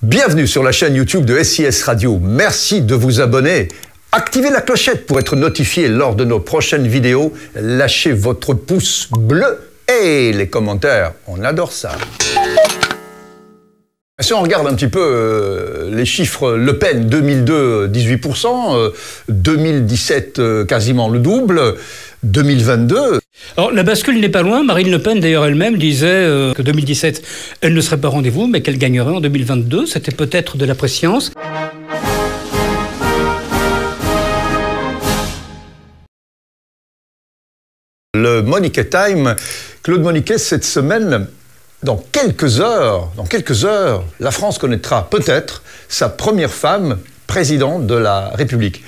Bienvenue sur la chaîne YouTube de SIS Radio. Merci de vous abonner. Activez la clochette pour être notifié lors de nos prochaines vidéos. Lâchez votre pouce bleu et les commentaires. On adore ça. Si on regarde un petit peu les chiffres, Le Pen 2002, 18%, 2017, quasiment le double, 2022... Alors, la bascule n'est pas loin. Marine Le Pen, d'ailleurs, elle-même disait que 2017, elle ne serait pas au rendez-vous, mais qu'elle gagnerait en 2022. C'était peut-être de la prescience. Le Monique Time, Claude Moniquet, cette semaine, dans quelques heures, la France connaîtra peut-être sa première femme présidente de la République.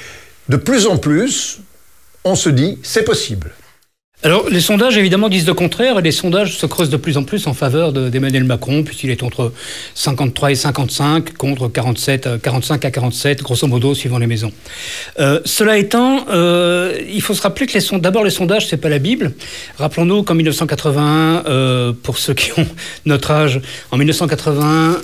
De plus en plus, on se dit, c'est possible. Alors, les sondages, évidemment, disent le contraire, et les sondages se creusent de plus en plus en faveur d'Emmanuel Macron, puisqu'il est entre 53 et 55, contre 45 à 47, grosso modo, suivant les maisons. Cela étant, il faut se rappeler que d'abord, les sondages, c'est pas la Bible. Rappelons-nous qu'en 1981, pour ceux qui ont notre âge, en 1981,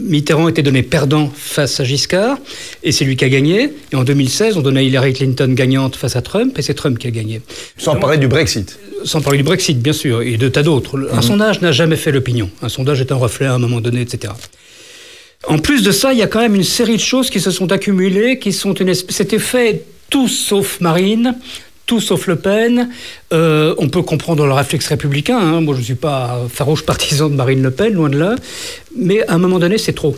Mitterrand était donné perdant face à Giscard, et c'est lui qui a gagné. Et en 2016, on donnait Hillary Clinton gagnante face à Trump, et c'est Trump qui a gagné. Sans parler du Brexit. Sans parler du Brexit, bien sûr, et de tas d'autres. Un sondage n'a jamais fait l'opinion. Un sondage est un reflet à un moment donné, etc. En plus de ça, il y a quand même une série de choses qui se sont accumulées, qui sont cet effet tout sauf Marine, tout sauf Le Pen. On peut comprendre le réflexe républicain. Hein. Moi, je ne suis pas farouche partisan de Marine Le Pen, loin de là. Mais à un moment donné, c'est trop.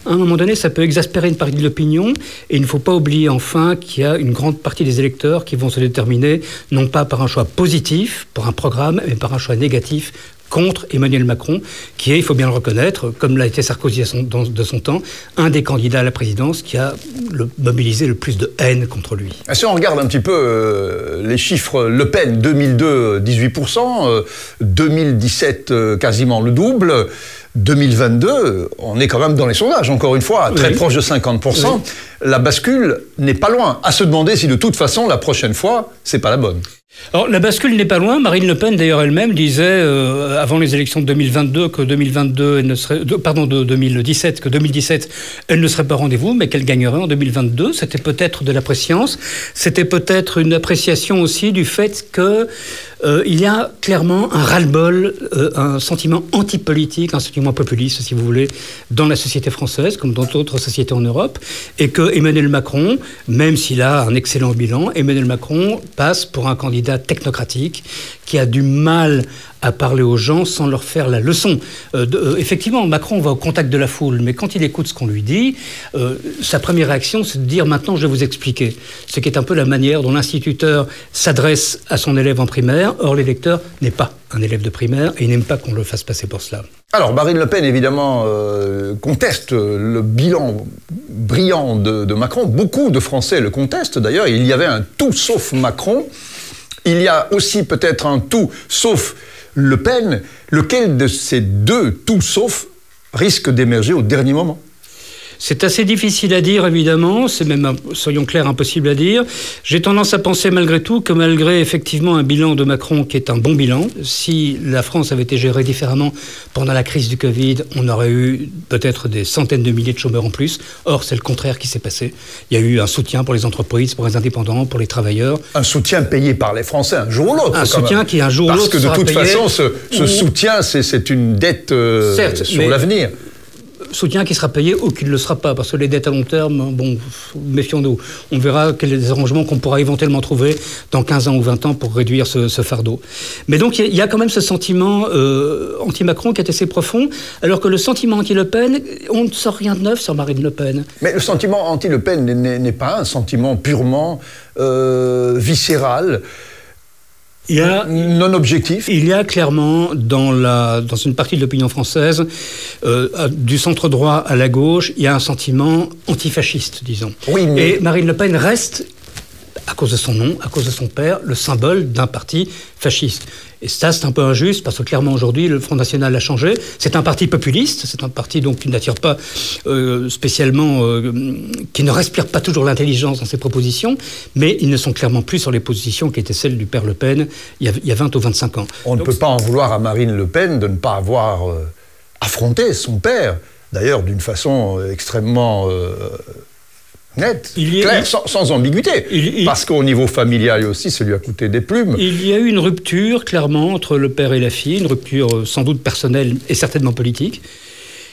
À un moment donné, ça peut exaspérer une partie de l'opinion, et il ne faut pas oublier enfin qu'il y a une grande partie des électeurs qui vont se déterminer, non pas par un choix positif, pour un programme, mais par un choix négatif contre Emmanuel Macron, qui est, il faut bien le reconnaître, comme l'a été Sarkozy de son temps, un des candidats à la présidence qui a mobilisé le plus de haine contre lui. Si on regarde un petit peu les chiffres, Le Pen 2002, 18%, 2017, quasiment le double, 2022, on est quand même dans les sondages, encore une fois, très proche de 50%. Oui. La bascule n'est pas loin. À se demander si de toute façon, la prochaine fois, c'est pas la bonne. Alors, la bascule n'est pas loin. Marine Le Pen, d'ailleurs, elle-même disait, avant les élections de 2022, que 2022, elle ne serait, de 2017, que 2017, elle ne serait pas au rendez-vous, mais qu'elle gagnerait en 2022. C'était peut-être de la prescience. C'était peut-être une appréciation aussi du fait que il y a clairement un ras-le-bol, un sentiment antipolitique, un sentiment populiste, si vous voulez, dans la société française, comme dans d'autres sociétés en Europe, et que Emmanuel Macron, même s'il a un excellent bilan, Emmanuel Macron passe pour un candidat technocratique qui a du mal à parler aux gens sans leur faire la leçon. Effectivement, Macron va au contact de la foule, mais quand il écoute ce qu'on lui dit, sa première réaction, c'est de dire « maintenant, je vais vous expliquer ». Ce qui est un peu la manière dont l'instituteur s'adresse à son élève en primaire. Or, l'électeur n'est pas un élève de primaire et il n'aime pas qu'on le fasse passer pour cela. Alors, Marine Le Pen, évidemment, conteste le bilan brillant de Macron. Beaucoup de Français le contestent, d'ailleurs. Il y avait un tout sauf Macron. Il y a aussi peut-être un tout sauf Le Pen. Lequel de ces deux tout sauf risque d'émerger au dernier moment ? C'est assez difficile à dire, évidemment. C'est même, soyons clairs, impossible à dire. J'ai tendance à penser malgré tout que malgré effectivement un bilan de Macron qui est un bon bilan, si la France avait été gérée différemment pendant la crise du Covid, on aurait eu peut-être des centaines de milliers de chômeurs en plus. Or, c'est le contraire qui s'est passé. Il y a eu un soutien pour les entreprises, pour les indépendants, pour les travailleurs. Un soutien payé par les Français un jour ou l'autre. Un soutien qui un jour ou l'autre sera payé. Parce que de toute façon, ce soutien, c'est une dette sur l'avenir. Soutien qui sera payé ou qui ne le sera pas, parce que les dettes à long terme, bon, méfions-nous. On verra quels sont les arrangements qu'on pourra éventuellement trouver dans 15 ans ou 20 ans pour réduire ce fardeau. Mais donc, il y a quand même ce sentiment anti-Macron qui est assez profond, alors que le sentiment anti-Le Pen, on ne sort rien de neuf sur Marine Le Pen. Mais le sentiment anti-Le Pen n'est pas un sentiment purement viscéral. Il y a, non objectif. Il y a clairement dans une partie de l'opinion française, du centre droit à la gauche, il y a un sentiment antifasciste, disons. Oui, mais... Et Marine Le Pen reste, à cause de son nom, à cause de son père, le symbole d'un parti fasciste. Et ça, c'est un peu injuste, parce que clairement, aujourd'hui, le Front National a changé. C'est un parti populiste, c'est un parti donc, qui n'attire pas spécialement... qui ne respire pas toujours l'intelligence dans ses propositions, mais ils ne sont clairement plus sur les positions qui étaient celles du père Le Pen il y a 20 ou 25 ans. On ne peut pas en vouloir à Marine Le Pen de ne pas avoir affronté son père d'ailleurs d'une façon extrêmement nette, claire, sans ambiguïté. Parce qu'au niveau familial aussi, ça lui a coûté des plumes. Il y a eu une rupture, clairement, entre le père et la fille, une rupture sans doute personnelle et certainement politique.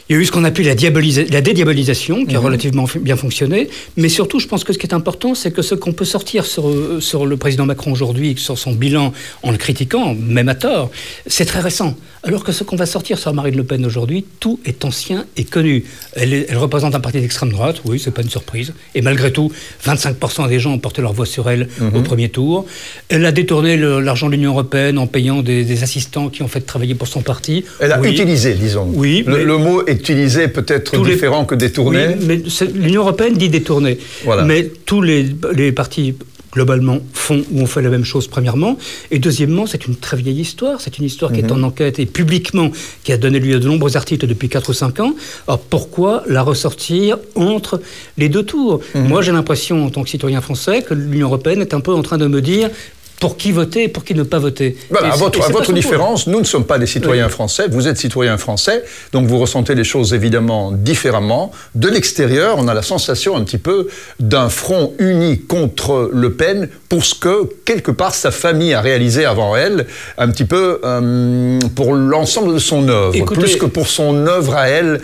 Il y a eu ce qu'on appelle la dédiabolisation, qui a relativement bien fonctionné. Mais surtout, je pense que ce qui est important, c'est que ce qu'on peut sortir sur le président Macron aujourd'hui, sur son bilan, en le critiquant, même à tort, c'est très récent. Alors que ce qu'on va sortir sur Marine Le Pen aujourd'hui, tout est ancien et connu. Elle représente un parti d'extrême droite, oui, c'est pas une surprise. Et malgré tout, 25% des gens ont porté leur voix sur elle au premier tour. Elle a détourné l'argent de l'Union européenne en payant des assistants qui ont fait travailler pour son parti. Elle a utilisé, disons. Oui, le mot utilisé peut-être différent que détourné. Oui, mais l'Union européenne dit détourné. Voilà. Mais tous les partis globalement font ou ont fait la même chose premièrement. Et deuxièmement, c'est une très vieille histoire. C'est une histoire qui est en enquête et publiquement qui a donné lieu à de nombreux articles depuis 4 ou 5 ans. Alors pourquoi la ressortir entre les deux tours? Moi, j'ai l'impression, en tant que citoyen français, que l'Union européenne est un peu en train de me dire pour qui voter et pour qui ne pas voter. Voilà, à votre différence, nous ne sommes pas des citoyens français, vous êtes citoyens français, donc vous ressentez les choses évidemment différemment. De l'extérieur, on a la sensation un petit peu d'un front uni contre Le Pen pour ce que, quelque part, sa famille a réalisé avant elle, un petit peu pour l'ensemble de son œuvre, plus que pour son œuvre à elle,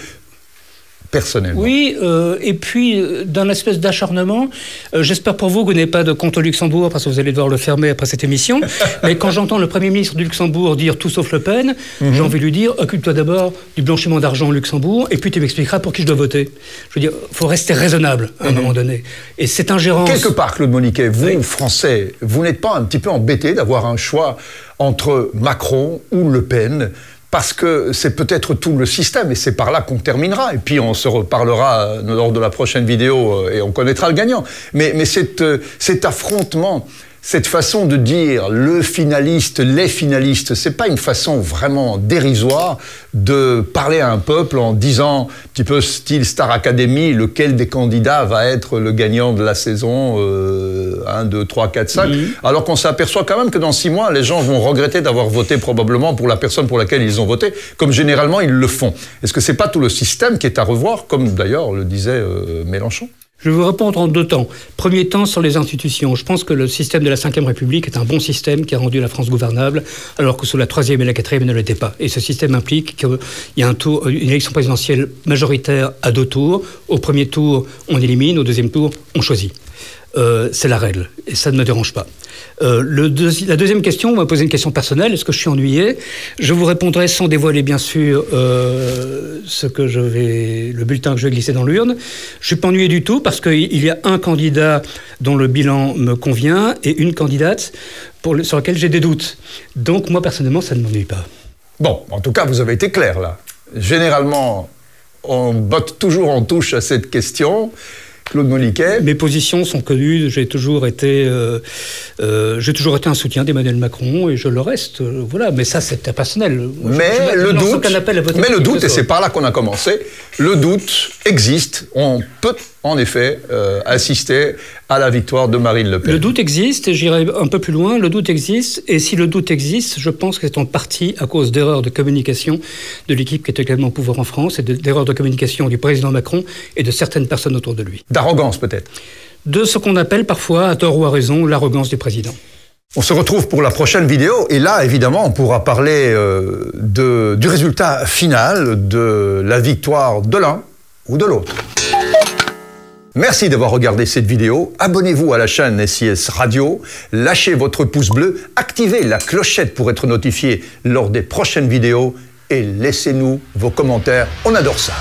personnellement. Oui, et puis d'un espèce d'acharnement, j'espère pour vous que vous n'avez pas de compte au Luxembourg parce que vous allez devoir le fermer après cette émission, mais quand j'entends le Premier ministre du Luxembourg dire tout sauf Le Pen, j'ai envie de lui dire, occupe-toi d'abord du blanchiment d'argent au Luxembourg et puis tu m'expliqueras pour qui je dois voter. Je veux dire, il faut rester raisonnable à un moment donné. Et cette ingérence... Quelque part, Claude Moniquet, vous, Français, vous n'êtes pas un petit peu embêté d'avoir un choix entre Macron ou Le Pen ? Parce que c'est peut-être tout le système, et c'est par là qu'on terminera. Et puis on se reparlera lors de la prochaine vidéo et on connaîtra le gagnant. Mais cet affrontement, cette façon de dire le finaliste, les finalistes, c'est pas une façon vraiment dérisoire de parler à un peuple en disant, un petit peu style Star Academy, lequel des candidats va être le gagnant de la saison 1, 2, 3, 4, 5, alors qu'on s'aperçoit quand même que dans 6 mois, les gens vont regretter d'avoir voté probablement pour la personne pour laquelle ils ont voté, comme généralement ils le font. Est-ce que c'est pas tout le système qui est à revoir, comme d'ailleurs le disait Mélenchon ? Je vais vous répondre en 2 temps. Premier temps, sur les institutions. Je pense que le système de la Ve République est un bon système qui a rendu la France gouvernable, alors que sous la 3e et la 4e, il ne l'était pas. Et ce système implique qu'il y a une élection présidentielle majoritaire à 2 tours. Au premier tour, on élimine. Au deuxième tour, on choisit. C'est la règle. Et ça ne me dérange pas. La deuxième question, on m'a posé une question personnelle. Est-ce que je suis ennuyé? Je vous répondrai sans dévoiler, bien sûr, le bulletin que je vais glisser dans l'urne. Je ne suis pas ennuyé du tout parce qu'il y a un candidat dont le bilan me convient et une candidate sur laquelle j'ai des doutes. Donc, moi, personnellement, ça ne m'ennuie pas. Bon, en tout cas, vous avez été clair, là. Généralement, on botte toujours en touche à cette question. Claude Moniquet. Mes positions sont connues. J'ai toujours été un soutien d'Emmanuel Macron et je le reste. Voilà. Mais ça, c'est personnel. Mais le doute, et c'est par là qu'on a commencé, le doute existe. On peut en effet assister à la victoire de Marine Le Pen. Le doute existe, et j'irai un peu plus loin, le doute existe, et si le doute existe, je pense que c'est en partie à cause d'erreurs de communication de l'équipe qui est également au pouvoir en France, et d'erreurs de communication du président Macron et de certaines personnes autour de lui. D'arrogance peut-être. De ce qu'on appelle parfois, à tort ou à raison, l'arrogance du président. On se retrouve pour la prochaine vidéo, et là, évidemment, on pourra parler du résultat final, de la victoire de l'un ou de l'autre. Merci d'avoir regardé cette vidéo. Abonnez-vous à la chaîne SIS Radio, lâchez votre pouce bleu, activez la clochette pour être notifié lors des prochaines vidéos et laissez-nous vos commentaires. On adore ça.